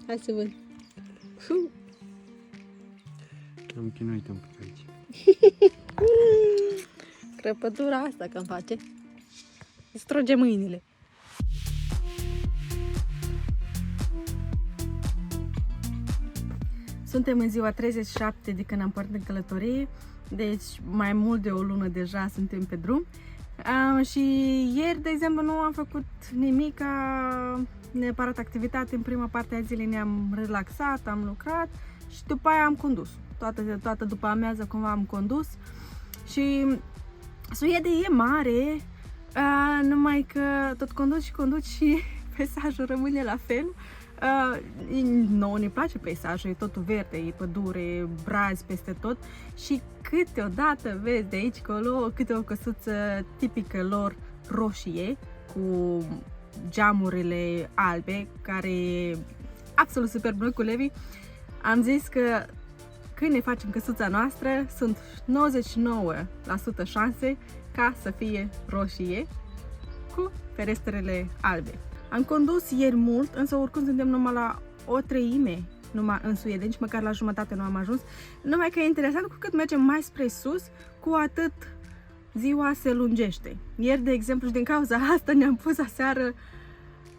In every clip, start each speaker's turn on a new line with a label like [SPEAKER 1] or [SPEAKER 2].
[SPEAKER 1] Hai să văd.
[SPEAKER 2] Am chinuit un pic aici.
[SPEAKER 1] Crăpătura asta că-mi face. Îți troge mâinile. Suntem în ziua 37 de când am pornit în călătorie, deci mai mult de o lună deja suntem pe drum. Și ieri, de exemplu, nu am făcut nimic neapărat activitate. În prima parte a zilei ne-am relaxat, am lucrat și după aia am condus. Toată după amiază cumva am condus și Suedia e mare, numai că tot conduci și peisajul rămâne la fel. Nouă ne place peisajul, e totul verde, e pădure, brazi peste tot și câteodată vezi de aici colo câte o căsuță tipică lor roșie cu geamurile albe, care e absolut superb. Noi cu Levi am zis că când ne facem căsuța noastră sunt 99% șanse ca să fie roșie cu ferestrele albe. Am condus ieri mult, însă oricum suntem numai la o treime numai în Suedia, nici măcar la jumătate nu am ajuns. Numai că e interesant, cu cât mergem mai spre sus, cu atât ziua se lungește. Ieri, de exemplu, și din cauza asta ne-am pus aseară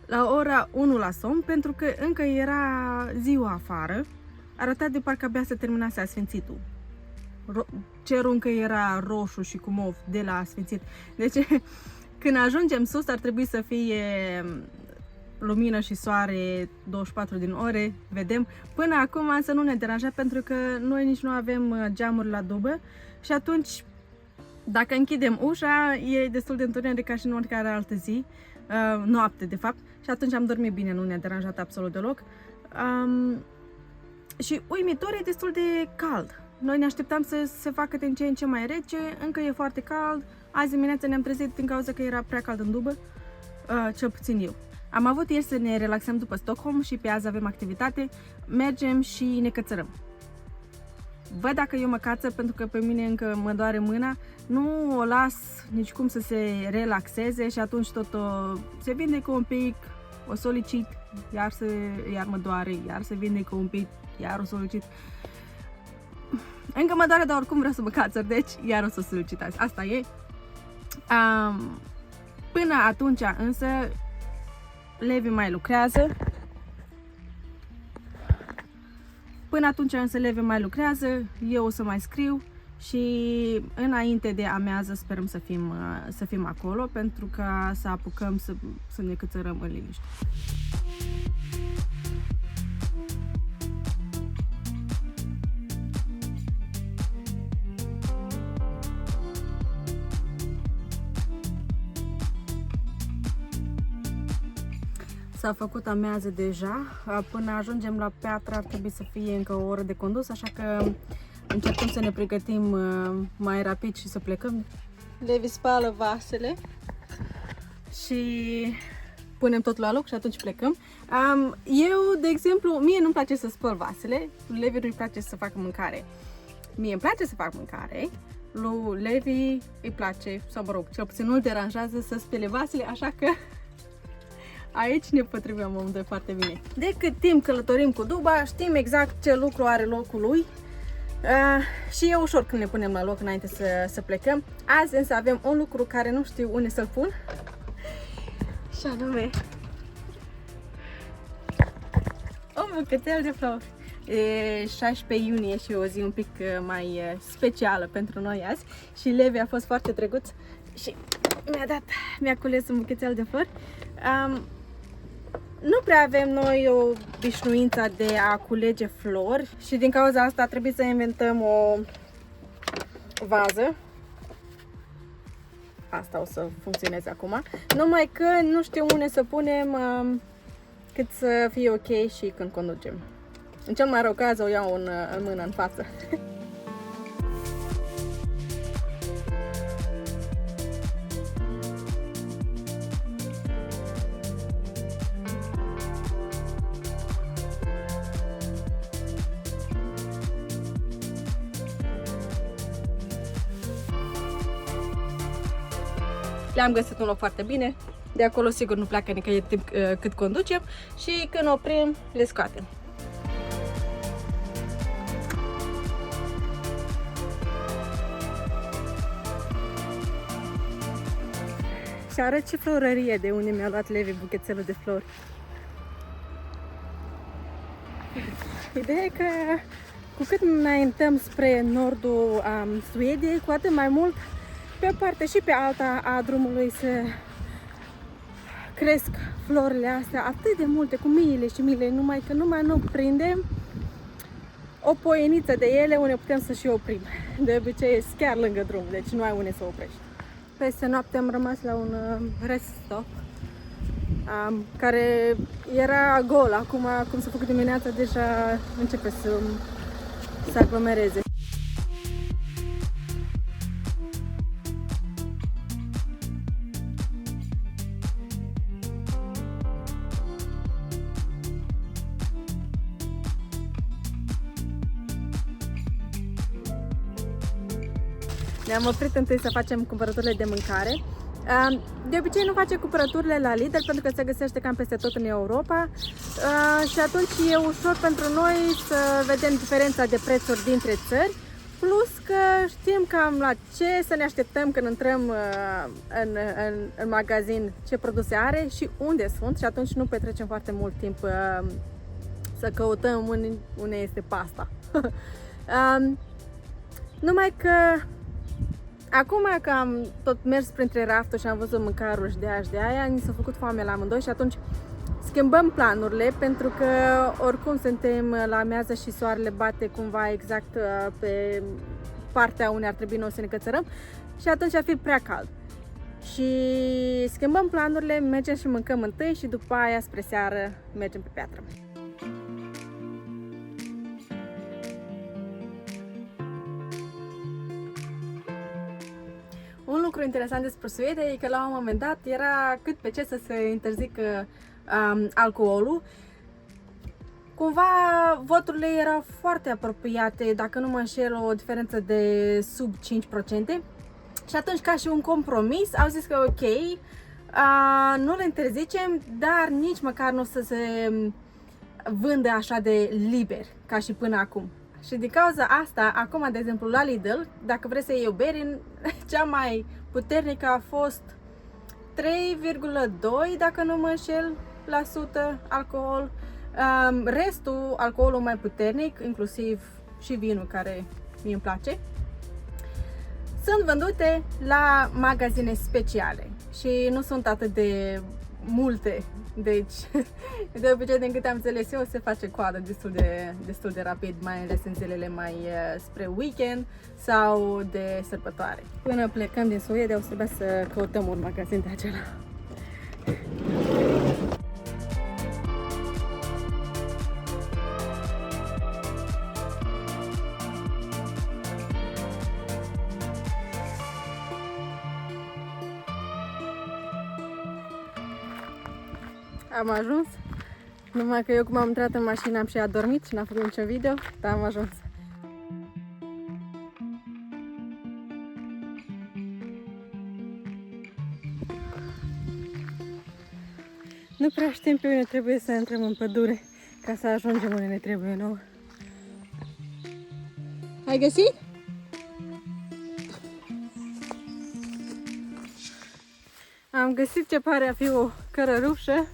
[SPEAKER 1] la ora 1 la somn, pentru că încă era ziua afară, arăta de parcă abia se terminase asfințitul. Cerul încă era roșu și cu mov de la asfințit. Deci, când ajungem sus, ar trebui să fie lumină și soare 24 din ore, vedem. Până acum însă nu ne deranja, pentru că noi nici nu avem geamuri la dubă și atunci, dacă închidem ușa, e destul de întuneric ca și în oricare altă zi, noapte de fapt, și atunci am dormit bine, nu ne-a deranjat absolut deloc. Și uimitor, e destul de cald. Noi ne așteptam să se facă din ce în ce mai rece, încă e foarte cald. Azi dimineața ne-am trezit din cauza că era prea cald în dubă, cel puțin eu. Am avut ieri să ne relaxăm după Stockholm și pe azi avem activitate. Mergem și ne cățărăm. Văd dacă eu mă cațăr, pentru că pe mine încă mă doare mâna. Nu o las nici cum să se relaxeze și atunci tot se vindecă un pic, o solicit, iar mă doare, iar se vindecă un pic, iar o solicit. Încă mă doare, dar oricum vreau să mă cațăr, deci iar o să solicitați. Asta e. Până atunci însă Levi mai lucrează. Eu o să mai scriu și înainte de amiază sperăm să fim acolo, pentru ca să apucăm să ne cățărăm în liniște. S-a făcut amiază deja, până ajungem la piatră ar trebui să fie încă o oră de condus, așa că încercăm să ne pregătim mai rapid și să plecăm. Levi spală vasele și punem tot la loc și atunci plecăm. Eu, de exemplu, mie nu-mi place să spăl vasele, lui Levi nu-i place să facă mâncare. Mie îmi place să fac mâncare, lui Levi îi place, sau mă rog, cel puțin nu-l deranjează să spele vasele, așa că aici ne potrivim amândoi foarte bine. De cât timp călătorim cu duba, știm exact ce lucru are locul lui și e ușor când ne punem la loc înainte să plecăm. Azi însă avem un lucru care nu știu unde să-l pun, și anume un bucățel de flori. E 16 iunie și o zi un pic mai specială pentru noi azi și Levi a fost foarte drăguț și mi-a cules un buchețel de flori. Nu prea avem noi o obișnuință de a culege flori și din cauza asta a trebuit să inventăm o vază. Asta o să funcționeze acum. Numai că nu știu unde să punem cât să fie ok și când conducem. În cel mai rău caz o iau în mână, în față. Le-am găsit un loc foarte bine, De acolo sigur nu pleacă nicăieri timp cât conducem și când oprim le scoatem. Și arăt ce florărie de unde mi-a luat Levi buchețelul de flori. Ideea e că cu cât înaintăm spre nordul Suediei, cu atât mai mult pe o parte și pe alta a drumului se cresc florile astea atât de multe, cu miile și miile, numai că nu prindem o poieniță de ele unde putem să și oprim. De obicei e chiar lângă drum, deci nu ai unde să oprești. Peste noapte am rămas la un rest stop care era gol. Acum, cum s-a făcut dimineața, deja începe să aglomereze. Ne-am oprit întâi să facem cumpărăturile de mâncare. De obicei nu facem cumpărăturile la Lidl pentru că se găsește cam peste tot în Europa și atunci e ușor pentru noi să vedem diferența de prețuri dintre țări, plus că știm cam la ce să ne așteptăm când intrăm în magazin, ce produse are și unde sunt, și atunci nu petrecem foarte mult timp să căutăm unde este pasta. Numai că acum că am tot mers printre rafturi și am văzut mâncaruri și de aia, ni s-a făcut foame la amândoi și atunci schimbăm planurile, pentru că oricum suntem la amiază și soarele bate cumva exact pe partea unde ar trebui noi să ne cățărăm și atunci ar fi prea cald. Și schimbăm planurile, mergem și mâncăm întâi și după aia spre seară mergem pe piatră. Un lucru interesant despre Suedia e că la un moment dat era cât pe ce să se interzică alcoolul. Cumva voturile erau foarte apropiate, dacă nu mă înșel, o diferență de sub 5%. Și atunci, ca și un compromis, au zis că ok, nu le interzicem, dar nici măcar nu o să se vândă așa de liber, ca și până acum. Și din cauza asta, acum, de exemplu, la Lidl, dacă vrei să iei o bere, cea mai puternică a fost 3,2, dacă nu mă înșel, la sută alcool. Restul, alcoolul mai puternic, inclusiv și vinul, care mie îmi place, sunt vândute la magazine speciale și nu sunt atât de multe. Deci, de obicei, din câte am înțeles eu, se face coadă destul de rapid, mai ales în zilele mai spre weekend sau de sărbătoare. Până plecăm din Suedia, o să trebuia să căutăm un magazin de acela. Am ajuns, numai că eu cum am intrat în mașină am și adormit și n-am făcut niciun video, dar am ajuns. Nu prea știm pe unde trebuie să intrăm în pădure ca să ajungem unde ne trebuie nouă. Ai găsit? Am găsit ce pare a fi o cărărușă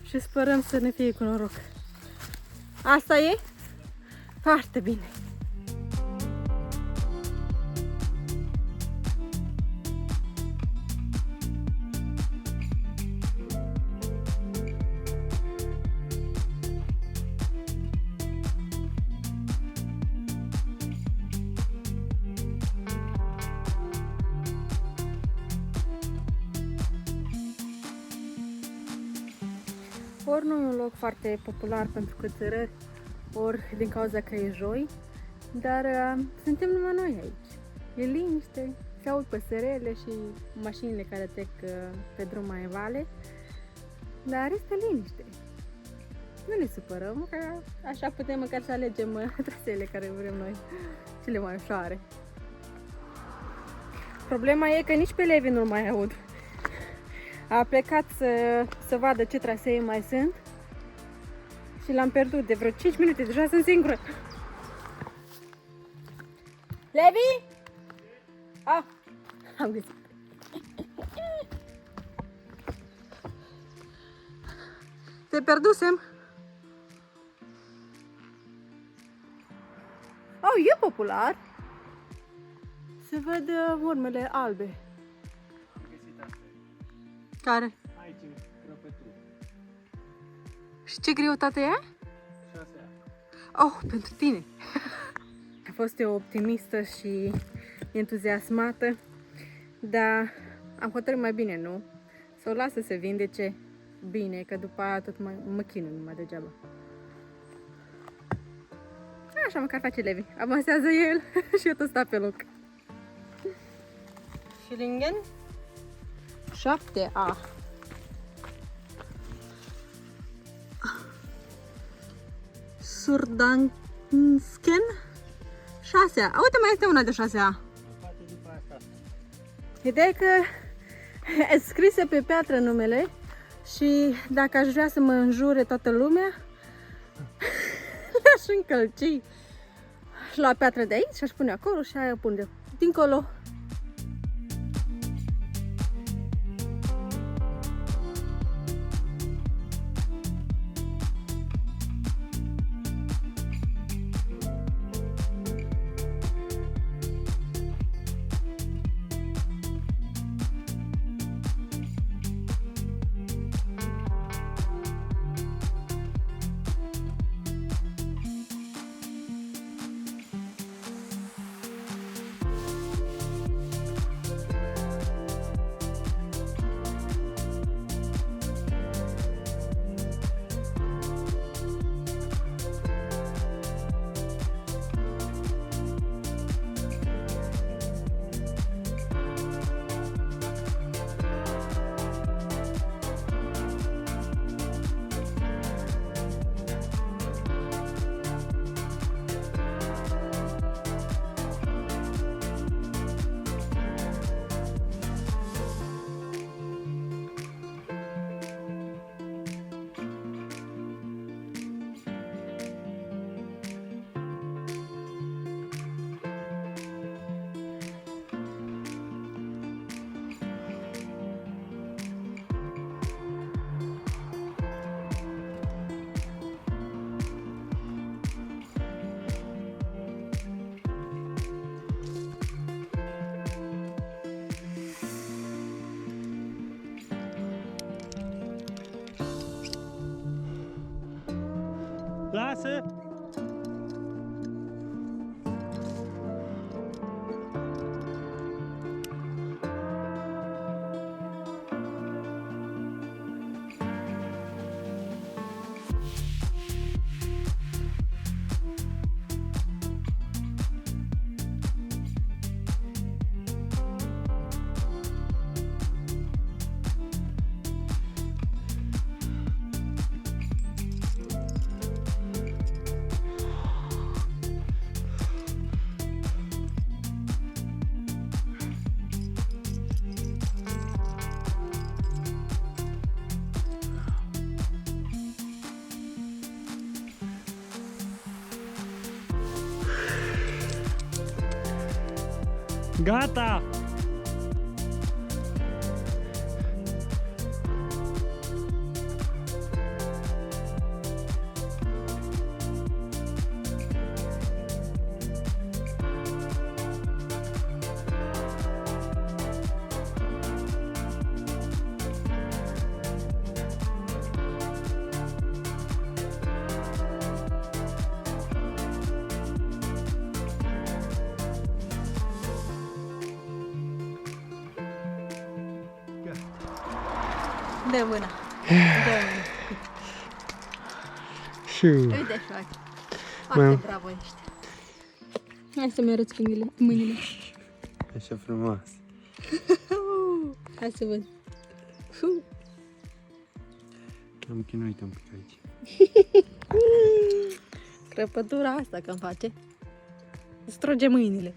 [SPEAKER 1] și sperăm să ne fie cu noroc. Asta e? Foarte bine! Ori nu e un loc foarte popular pentru cățărări, ori din cauza că e joi, dar suntem numai noi aici. E liniște, se aud păsărele și mașinile care trec pe drum mai în vale, dar este liniște. Nu ne supărăm, că așa putem măcar să alegem traseele care vrem noi, cele mai ușoare. Problema e că nici pe Levi nu-l mai aud. A plecat să vadă ce trasee mai sunt și l-am pierdut de vreo 5 minute, deja sunt singură. Levi? Ah, am găsit. Te pierdusem? Oh, e popular. Se văd urmele albe.
[SPEAKER 2] Am găsit asta.
[SPEAKER 1] Care?
[SPEAKER 2] Aici, în crăpătură.
[SPEAKER 1] Și ce greutate e?
[SPEAKER 2] 6.
[SPEAKER 1] Oh, pentru tine! A fost eu optimistă și entuziasmată, dar am hotărât mai bine, nu? Să o las să se vindece bine, că după aia tot mă chinui numai degeaba. Așa măcar face Levi. Avansează el și eu tot sta pe loc. Schillingen 7A. Surdansken 6A. Uite, mai este una de 6A. Ideea e că e scrisă pe piatră numele și dacă aș vrea să mă înjure toată lumea, le-aș încălci. Aș lua piatră de aici și aș pune acolo și aia pun de dincolo.
[SPEAKER 2] Lasă! Gata!
[SPEAKER 1] Dă mâna. Dă mâna. Uite așa. Foarte bravo ești. Hai să-mi arăți mâinile.
[SPEAKER 2] Așa frumos.
[SPEAKER 1] Hai să văd.
[SPEAKER 2] Am chinuit un pic aici.
[SPEAKER 1] Crăpătura asta că-mi face. Stroge mâinile.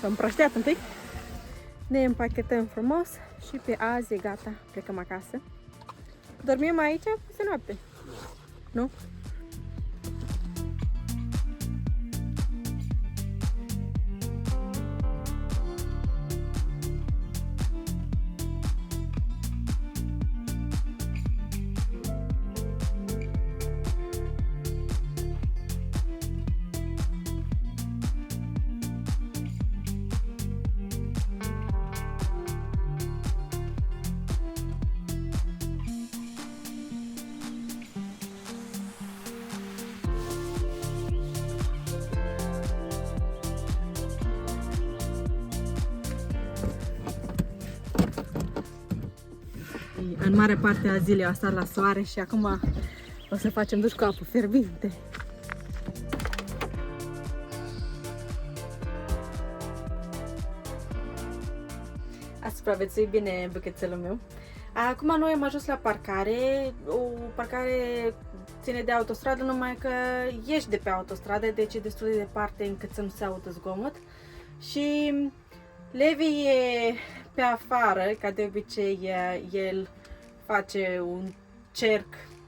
[SPEAKER 1] S-a împrășteat un pic. Ne împachetăm frumos și pe azi e gata, plecăm acasă. Dormim aici peste noapte, nu? În mare parte a zilei a stat la soare și acum o să facem duș cu apă fierbinte. A supraviețuit bine buchețelul meu. Acum noi am ajuns la parcare. O parcare ține de autostradă, numai că ieși de pe autostradă, deci e destul de departe încât să nu se audă zgomot. Și Levi e pe afară, ca de obicei el face un cerc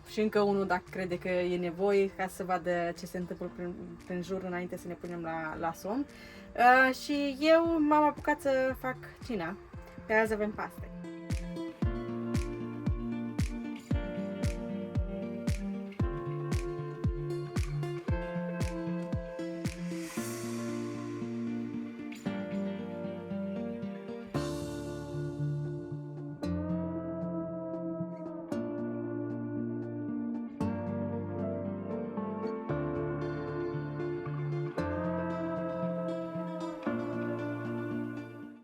[SPEAKER 1] și încă unul dacă crede că e nevoie, ca să vadă ce se întâmplă prin jur înainte să ne punem la somn. Și eu m-am apucat să fac cina. Pe azi avem paste.